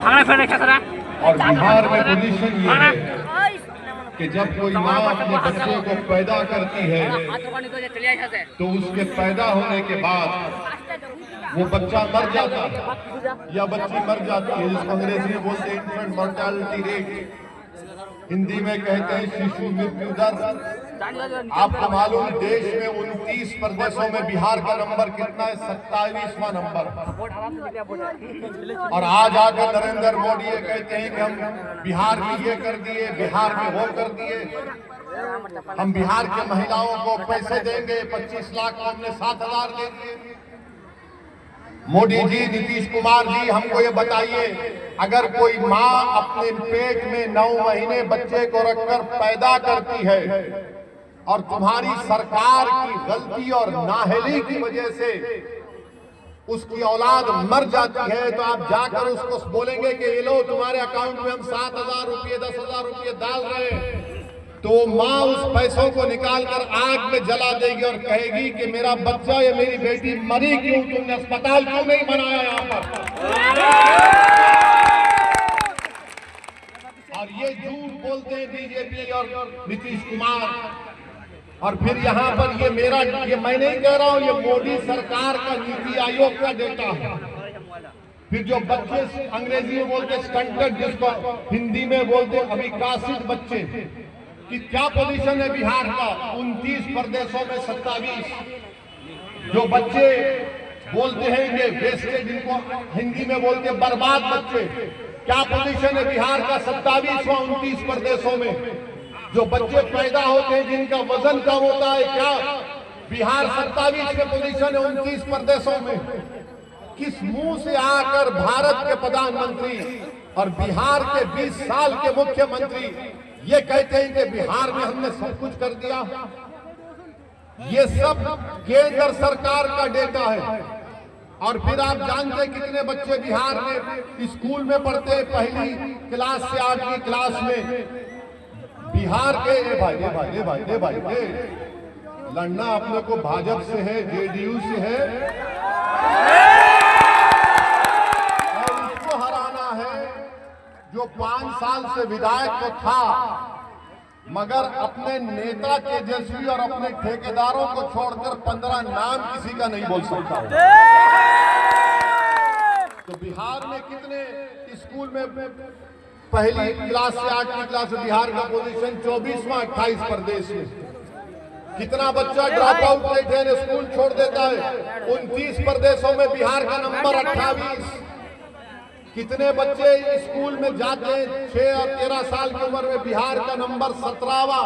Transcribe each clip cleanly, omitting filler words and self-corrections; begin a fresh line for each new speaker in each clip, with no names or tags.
और बिहार में पोजीशन ये है कि जब कोई माँ अपने बच्चे को पैदा करती है तो उसके पैदा होने के बाद वो बच्चा मर जाता है या बच्ची मर जाती है, जिसको अंग्रेजी में बोलते हैं इन्फेंट मोर्टेलिटी रेट, हिंदी में कहते हैं शिशु मृत्यु दर। आपको मालूम देश में 29 प्रदेशों में बिहार का नंबर कितना है? 27वां नंबर। और आज आकर नरेंद्र मोदी ये कहते हैं कि हम बिहार में ये कर दिए, बिहार में वो कर दिए, हम बिहार के महिलाओं को पैसे देंगे, 25 लाख को हमने 7,000 दे दिए। मोदी जी, नीतीश कुमार जी, हमको ये बताइए, अगर कोई माँ अपने पेट में 9 महीने बच्चे को रखकर पैदा करती है और तुम्हारी सरकार की गलती और नाअहली की वजह से उसकी औलाद मर जाती है, तो आप जाकर उसको बोलेंगे कि ये लो तुम्हारे अकाउंट में हम 7,000 रुपये 10,000 रुपये डाल रहे हैं, तो माँ उस पैसों को निकालकर आग में जला देगी और कहेगी कि मेरा बच्चा या मेरी बेटी मरी क्यों, तुमने अस्पताल क्यों नहीं बनाया यहाँ पर। और ये झूठ बोलते हैं बीजेपी और नीतीश कुमार। और फिर यहाँ पर ये मैं नहीं कह रहा हूँ, ये मोदी सरकार का नीति आयोग का डेटा है। फिर जो बच्चे अंग्रेजी में बोलते स्टंटेड, जिसको हिंदी में बोलते अविकसित बच्चे, कि क्या पोजीशन है बिहार का? 29 प्रदेशों में 27। जो बच्चे बोलते हैं ये वेस्टेज, जिनको हिंदी में बोलते हैं बर्बाद बच्चे, क्या पोजीशन है बिहार का? 27वां 29 प्रदेशों में। जो बच्चे पैदा होते हैं जिनका वजन कम होता है, क्या बिहार 27 के पोजीशन है 29 प्रदेशों में? किस मुंह से आकर भारत के प्रधानमंत्री और बिहार के 20 साल के मुख्यमंत्री ये कहते हैं कि बिहार में हमने सब कुछ कर दिया? ये सब केंद्र सरकार का डेटा है। और फिर आप जानते हैं कितने बच्चे बिहार में स्कूल में पढ़ते हैं, पहली क्लास से 8वीं क्लास में। बिहार के ए भाई लड़ना अपने को भाजपा से है, जेडीयू से है, और उसको हराना है जो 5 साल से विधायक तो था, मगर अपने नेता तेजस्वी और अपने ठेकेदारों को छोड़कर 15 नाम किसी का नहीं बोल सकता। तो बिहार में कितने स्कूल में पहली क्लास से 8वीं क्लास में बिहार का पोजीशन 24वां 28 प्रदेश में। कितना बच्चा ड्रॉप आउट रेट है, स्कूल छोड़ देता है। 29 प्रदेशों में बिहार का नंबर 28। कितने बच्चे स्कूल में जाते हैं 6 और 13 साल की उम्र में? बिहार का नंबर 17वां।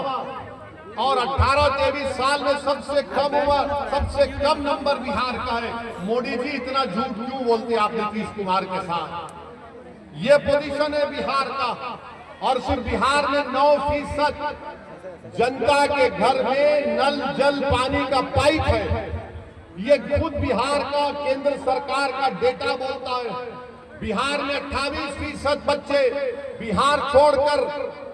और 18-23 साल में सबसे कम उम्र, सबसे कम नंबर बिहार का है। मोदी जी, इतना झूठ क्यों बोलते आप नीतीश कुमार के साथ? ये पोजीशन है बिहार का। और सिर्फ बिहार में 9% जनता के घर में नल जल पानी का पाइप है। ये खुद बिहार का केंद्र सरकार का डेटा बोलता है। बिहार में 28% बच्चे बिहार छोड़कर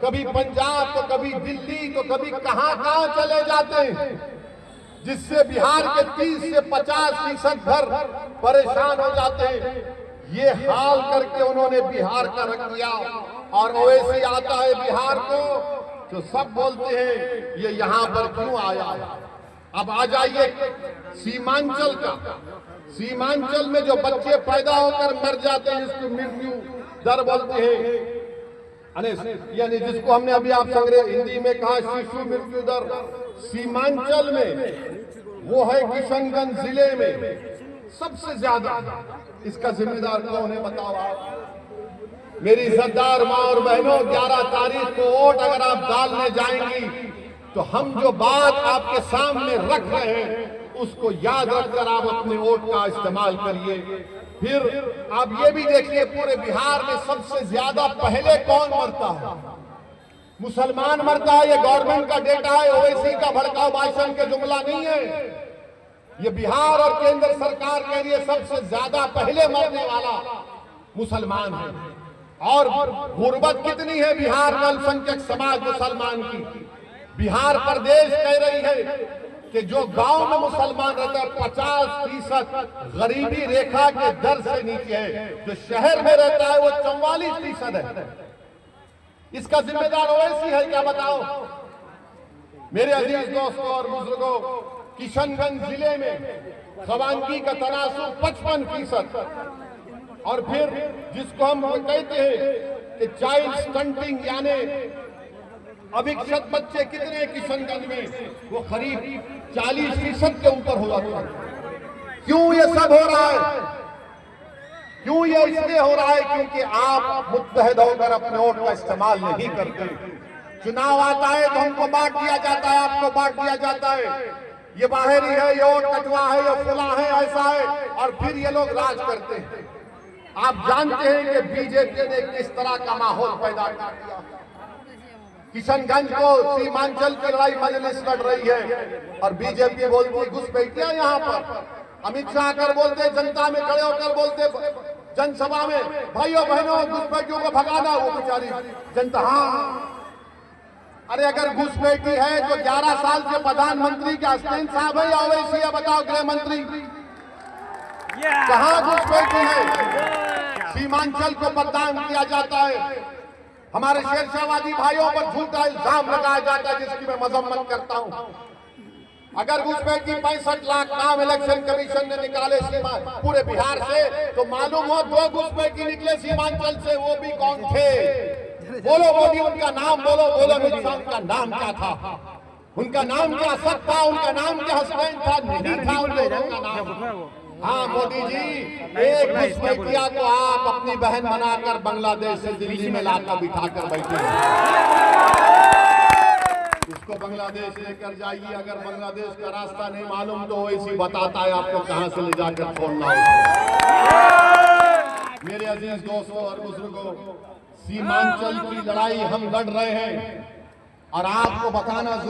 कभी पंजाब तो कभी दिल्ली तो कभी कहां चले जाते हैं, जिससे बिहार के 30 से 50% घर परेशान हो जाते हैं। ये हाल करके उन्होंने बिहार का रख दिया। और ओवैसी आता है बिहार को तो सब बोलते हैं ये यहाँ पर क्यों आया। अब आ जाइए सीमांचल का। सीमांचल में जो बच्चे पैदा होकर मर जाते हैं, जिसको मृत्यु दर बोलते हैं, यानी जिसको हमने अभी आप हिंदी में कहा शिशु मृत्यु दर, सीमांचल में वो है किशनगंज जिले में सबसे ज्यादा। इसका जिम्मेदार कौन है बताओ आप? मेरी इज्जतदार माँ और बहनों, 11 तारीख को वोट अगर आप डालने जाएंगी तो हम जो बात आपके सामने रख रहे हैं उसको याद रखकर आप अपने वोट का इस्तेमाल करिए। फिर आप ये भी देखिए, पूरे बिहार में सबसे ज्यादा पहले कौन मरता है? मुसलमान मरता है। ये गवर्नमेंट का डेटा है, ओवैसी का भड़काऊ भाषण के जुमला नहीं है। ये बिहार और केंद्र सरकार के लिए सबसे ज्यादा पहले मरने वाला मुसलमान है। और गुर्बत कितनी है बिहार में अल्पसंख्यक समाज मुसलमान की। बिहार प्रदेश कह रही है कि जो गांव में मुसलमान रहता है 50% गरीबी रेखा के दर से नीचे है, जो शहर में रहता है वो 44% है। इसका जिम्मेदार ओवैसी है क्या, बताओ मेरे अजीज दोस्तों और बुजुर्गों। किशनगंज जिले में खवानगी का तनासुब 55%। और फिर जिसको हम कहते हैं कि चाइल्ड स्टंटिंग, यानी अभिक्षत बच्चे कितने किशनगंज में, वो करीब 40% के ऊपर हो जाते हैं। क्यों ये सब हो रहा है? क्यों ये इसलिए हो रहा है क्योंकि आप मुत्तहद होकर अपने वोट का इस्तेमाल नहीं करते। चुनाव आता है तो हमको बांट दिया जाता है, आपको बांट दिया जाता है, ये बाहरी है, ये वोट कटवा है, ये फुला है, ऐसा है, और फिर ये लोग राज करते हैं। आप जानते हैं कि बीजेपी ने किस तरह का माहौल पैदा कर दिया। किशनगंज को सीमांचल की लड़ाई मजलिस लड़ रही है और बीजेपी बोलती है घुसपैठियां यहां पर। अमित शाह आकर बोलते, जनता में खड़े होकर बोलते जनसभा में, भाइयों बहनों घुसपैठियों को भगाना। वो बेचारी जनता, हाँ अरे अगर घुसपैठी है तो 11 साल से प्रधानमंत्री के हसनैन साहब है या ओवैसी है, बताओ गृह मंत्री, कहां घुसपैठी है? सीमांचल को बदनाम किया जाता है, हमारे शेरशाहवादी भाइयों पर झूठा इल्जाम लगाया जाता है, जिसकी मैं मजम्मत करता हूं। अगर घुसपैठी 65 लाख नाम इलेक्शन कमीशन ने निकाले सीमा पूरे बिहार से, तो मालूम हो 2 घुसपैठी निकले सीमांचल से, वो भी कौन थे? बोलो मोदी, उनका नाम बोलो, बोलो अमित शाह, उनका नाम क्या था? उनका नाम क्या असद था? उनका नाम क्या हसनैन था? नहीं था उन लोगों का नाम। हाँ मोदी जी, एक घुसपैठिया को आप अपनी बहन बनाकर बांग्लादेश से दिल्ली में लाकर बिठाकर बैठे, इसको बांग्लादेश लेकर जाइए। अगर बांग्लादेश का रास्ता नहीं मालूम तो वैसी बताता है आपको कहां से ले जाकर छोड़ना होगा। मेरे अजीज दोस्तों और बुजुर्गों, सीमांचल की लड़ाई हम लड़ रहे हैं और आपको बताना जरूर